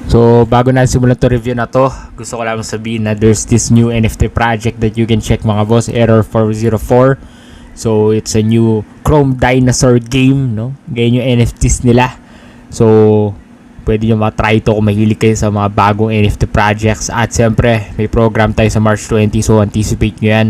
So, bago na simulan to review na to, gusto ko lang sabihin na there's this new NFT project that you can check mga boss, Error 404. So, it's a new Chrome Dinosaur game, no? Ganyan yung NFTs nila. So, pwede nyo matry ito kung mahilig kayo sa mga bagong NFT projects. At siyempre, may program tayo sa March 20, so anticipate nyo yan.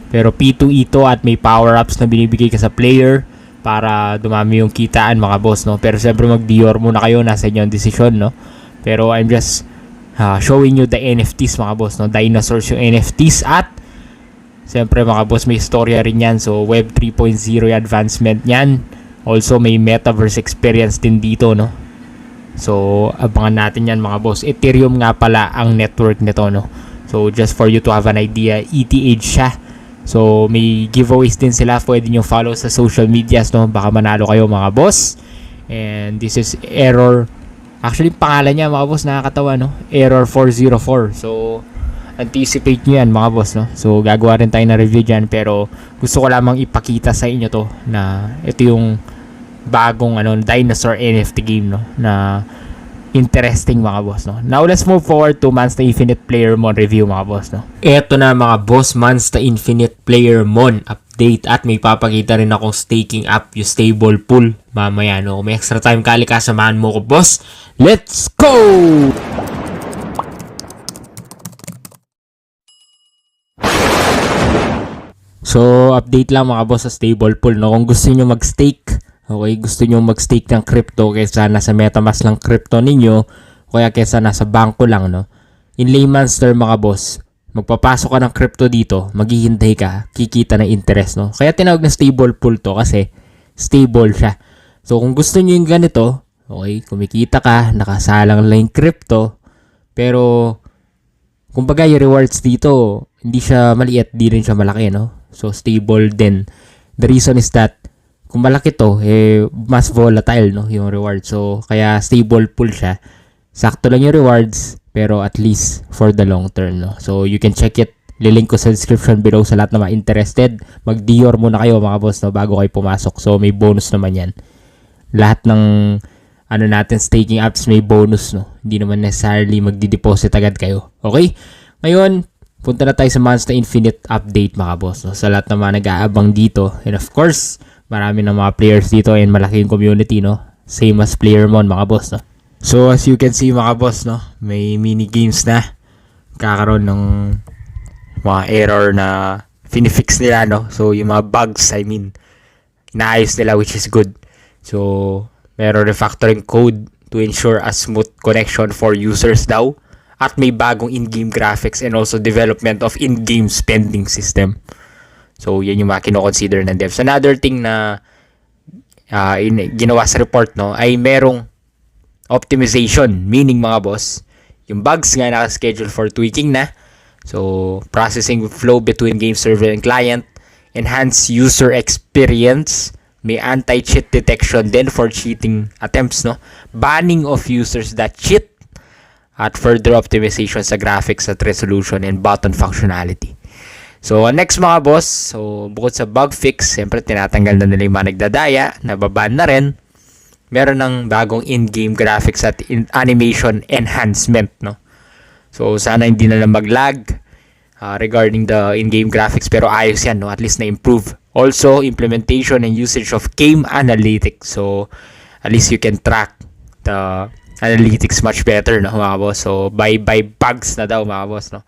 Pero P2E to at may power-ups na binibigay ka sa player para dumami yung kitaan mga boss, no? Pero siyempre mag-Dior muna kayo, nasa inyo ang desisyon, no? Pero I'm just showing you the NFTs mga boss, no? Dinosaurs yung NFTs at siyempre mga boss may istorya rin yan. So Web 3.0 yung advancement yan. Also may metaverse experience din dito, no? So abangan natin yan mga boss. Ethereum nga pala ang network nito, no? So just for you to have an idea, ETH siya. So may giveaways din sila. Pwede nyo follow sa social medias, no? Baka manalo kayo mga boss. And this is Error. Actually, pangalan niya mga boss, nakakatawa, no? Error 404. So, anticipate nyo yan mga boss, no? So, gagawa rin tayo na review dyan. Pero, gusto ko lamang ipakita sa inyo to na ito yung bagong dinosaur NFT game, no? Na interesting mga boss, no? Now, let's move forward to Monster Infinite Player Mon review mga boss, no? Ito na mga boss, Monster Infinite Player Mon update at may papakita rin akong staking app, yung stable pool mamaya, no? Kung may extra time kali kasamahan mo ko boss. Let's go! So, update lang mga boss sa stable pool, no? Kung gusto niyo mag-stake, okay, gusto niyo mag-stake ng crypto kaysa nasa MetaMask lang crypto ninyo, kaya kaysa nasa bangko lang, no? In layman's term mga boss, magpapasok ka ng crypto dito, maghihintay ka, kikita ng interest, no? Kaya tinawag na stable pool to kasi stable siya. So, kung gusto niyo yung ganito, okay, kumikita ka, nakasalang lang yung crypto, pero kumbaga yung rewards dito, hindi siya maliit, di rin siya malaki, no? So, stable din. The reason is that, kung malaki to, mas volatile, no, yung reward. So, kaya stable pool siya. Sakto lang yung rewards, pero at least for the long term, no? So, you can check it. Lilink ko sa description below sa lahat na mga interested. Mag-Dior muna kayo mga boss, no, bago kayo pumasok. So, may bonus naman yan. Lahat ng natin staking apps may bonus, no? Hindi naman necessarily magdi-deposit agad kayo. Okay? Ngayon, punta na tayo sa Monster Infinite update mga boss, no? Sa lahat ng mga nag-aabang dito. And of course, marami ng mga players dito and malaking community, no? Same as PlayerMon mga boss, no? So as you can see mga boss, no, may mini games na kakaroon ng mga error na finifix nila, no? So yung mga bugs, I mean, inaayos nila, which is good. So meron refactoring code to ensure a smooth connection for users daw. At may bagong in-game graphics and also development of in-game spending system. So, yan yung mga kino-consider ng devs. Another thing na ginawa sa report, no, ay merong optimization. Meaning, mga boss, yung bugs nga naka-schedule for tweaking na. So, processing flow between game server and client. Enhance user experience. May anti-cheat detection din for cheating attempts, no. Banning of users that cheat. At further optimization sa graphics at resolution and button functionality. So, next mga boss, so bukod sa bug fix, siyempre tinatanggal na nila yung mga nagdadaya, nababan na rin. Meron ng bagong in-game graphics at animation enhancement, no? So, sana hindi na lang mag-lag regarding the in-game graphics, pero ayos yan, no? At least na-improve. Also, implementation and usage of game analytics. So, at least you can track the analytics much better, no, mga boss. So, by bugs na daw, mga boss, no.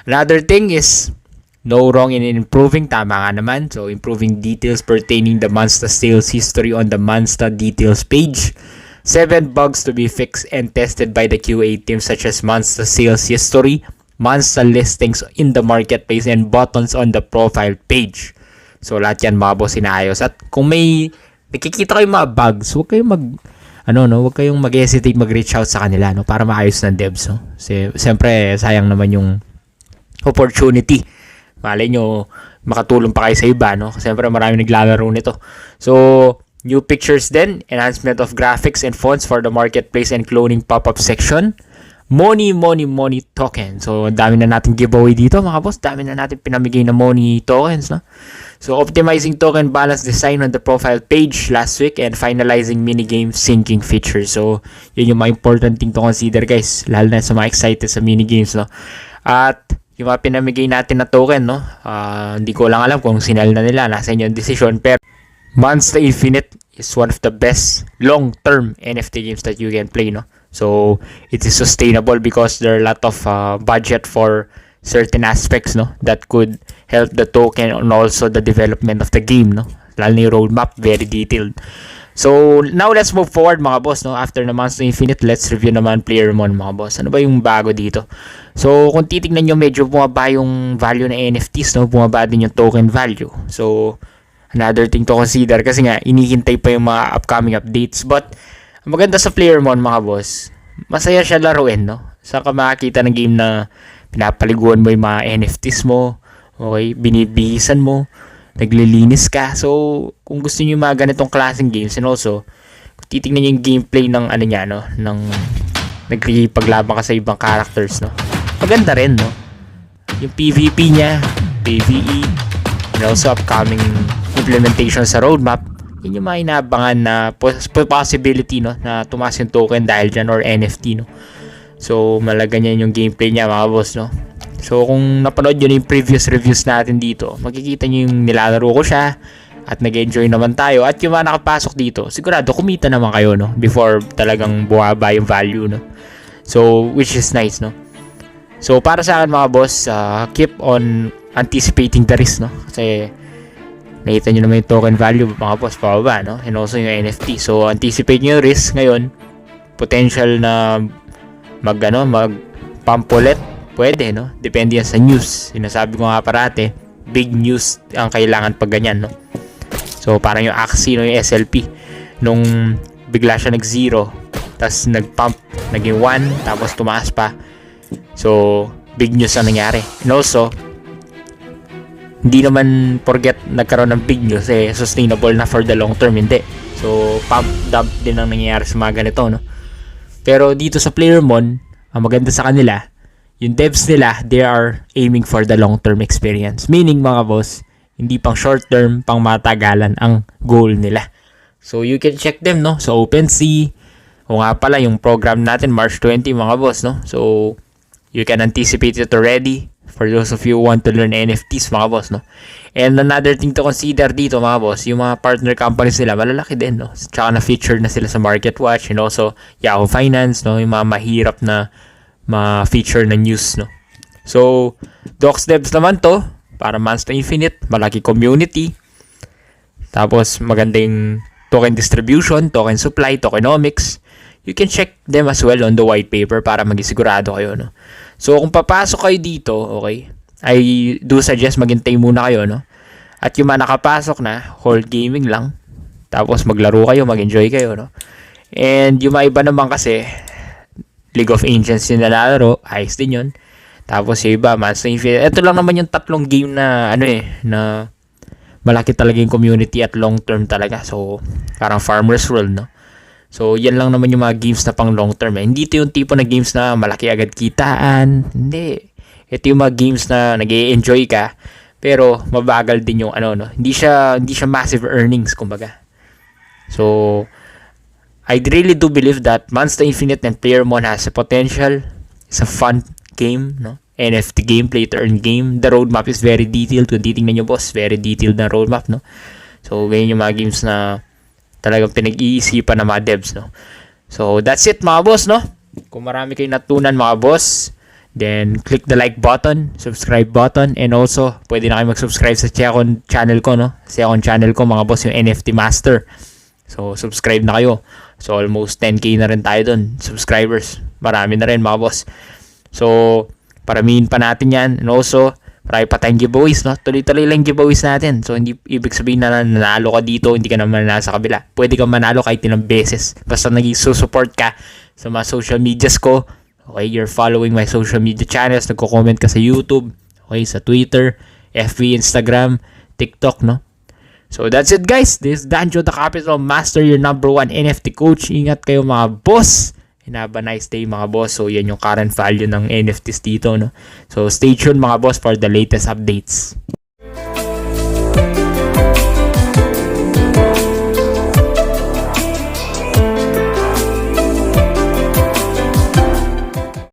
Another thing is, no wrong in improving. Tama nga naman. So, improving details pertaining the Monster sales history on the Monster details page. 7 bugs to be fixed and tested by the QA team such as Monster sales history, Monster listings in the marketplace, and buttons on the profile page. So, lahat yan, mga boss, inaayos. At kung may nakikita kayong mga bugs, huwag kayong huwag kayong mag-hesitate mag-reach out sa kanila, no, para maayos ng devs, no. Siyempre, sayang naman yung opportunity. Malay nyo, makatulong pa kayo sa iba, no. Siyempre, marami naglalaro nito. So, new pictures din, enhancement of graphics and fonts for the marketplace and cloning pop-up section, money token. So, dami na natin giveaway dito mga boss. Dami na natin pinamigay na money tokens, no? So, optimizing token balance design on the profile page last week and finalizing minigame syncing feature. So, yun yung mga important thing to consider, guys. Lalo na sa mga excited sa minigames, no? At, yung mga pinamigay natin na token, no? Hindi ko lang alam kung sinal na nila. Nasa inyo yung decision. Pero, Monster Infinite is one of the best long-term NFT games that you can play, no? So, it is sustainable because there are a lot of budget for certain aspects, no, that could help the token and also the development of the game, no. Lalo na yung roadmap, very detailed. So, now let's move forward mga boss, no. After na Monster Infinite, let's review naman Playermon mga boss. Ano ba yung bago dito? So, kung titignan nyo, medyo bumaba yung value ng NFTs, no. Bumaba din yung token value. So, another thing to consider kasi nga, inihintay pa yung mga upcoming updates. But, maganda sa Playermon mga boss, masaya siya laruin, no? Saan ka makakita ng game na pinapaliguan mo yung mga NFTs mo, okay? Binibihisan mo, naglilinis ka. So, kung gusto niyo yung mga ganitong klaseng games, and also, kung titignan niyo yung gameplay ng ano niya, no? Ng nagkikipaglaban ka sa ibang characters, no? Maganda rin, no? Yung PvP niya, PvE, and also upcoming implementation sa roadmap, yun yung mga inaabangan na possibility, no, na tumaas yung token dahil dyan or NFT, no. So malaga niya yung gameplay niya mga boss, no. So kung napanood nyo yung previous reviews natin dito, makikita nyo yung nilalaro ko siya at nag-enjoy naman tayo. At yung mga nakapasok dito, sigurado kumita naman kayo, no, before talagang buwaba yung value, no. So which is nice, no. So para sa akin mga boss, keep on anticipating the risk, no, kasi nakita nyo naman yung token value mga boss pababa, no? And also yung NFT. So, anticipate nyo yung risk ngayon. Potential na mag pump ulit. Pwede, no? Depende yan sa news. Sinasabi ko nga parate, big news ang kailangan pag ganyan, no? So, parang yung Axie, no? Yung SLP. Nung bigla siya nag-0, tapos nag-pump, naging 1, tapos tumaas pa. So, big news ang nangyari. And also, hindi naman forget nagkaroon ng big news sustainable na for the long term, hindi. So, pump dump din ang nangyayari sa mga ganito, no? Pero dito sa Playermon, ang maganda sa kanila, yung devs nila, they are aiming for the long term experience. Meaning mga boss, hindi pang short term, pang matagalan ang goal nila. So, you can check them, no? So, OpenSea, o nga pala, yung program natin, March 20, mga boss, no? So, you can anticipate it already. For those of you who want to learn NFTs mga boss, no? And another thing to consider dito mga boss, yung mga partner companies nila, malalaki din, no? Tsaka na-feature na sila sa MarketWatch and also Yahoo Finance, no? Yung mga mahirap na ma-feature na news, no? So, Docs Devs naman to, para Monster Infinite, malaki community. Tapos, magandang token distribution, token supply, tokenomics. You can check them as well on the white paper para magisigurado kayo, no? So, kung papasok kayo dito, okay, I do suggest maghintay muna kayo, no? At yung mga nakapasok na, hold gaming lang. Tapos, maglaro kayo, mag-enjoy kayo, no? And yung mga iba naman kasi, League of Legends yung nalalaro, ayos din yun. Tapos, yung iba, Monster Infinite. Ito lang naman yung tatlong game na, na malaki talaga yung community at long term talaga. So, parang Farmer's World, no? So, yan lang naman yung mga games na pang long term. Hindi ito yung tipo na games na malaki agad kitaan. Hindi. Ito yung mga games na nag-e-enjoy ka, pero mabagal din yung no. Hindi siya massive earnings, kumbaga. So, I really do believe that Monster Infinite and Playermon has a potential. It's a fun game, no? NFT game, play to earn game. The roadmap is very detailed. Kung titingnan nyo, boss, very detailed na roadmap, no? So, ganyan yung mga games na talagang pinag-iisipan ng mga devs, no? So, that's it mga boss, no? Kung marami kayong natunan mga boss, then click the like button, subscribe button, and also, pwede na kayo mag-subscribe sa channel ko, no? Sa channel ko mga boss, yung NFT Master. So, subscribe na kayo. So, almost 10k na rin tayo dun, subscribers. Marami na rin mga boss. So, paramihin pa natin yan. And also, marami pa tayong giveaways, no? Tuloy-tuloy lang giveaways natin. So, hindi ibig sabihin na nanalo ka dito, hindi ka naman nasa kabila. Pwede kang manalo kahit ilang beses. Basta nag-support ka sa mga social medias ko. Okay, you're following my social media channels. Nagko-comment ka sa YouTube. Okay, sa Twitter, FB, Instagram, TikTok, no? So, that's it, guys. This is Danjo the Capital Master, your #1 NFT coach. Ingat kayo mga boss. And have a nice day mga boss. So yan yung current value ng NFTs dito, no? So stay tuned mga boss for the latest updates.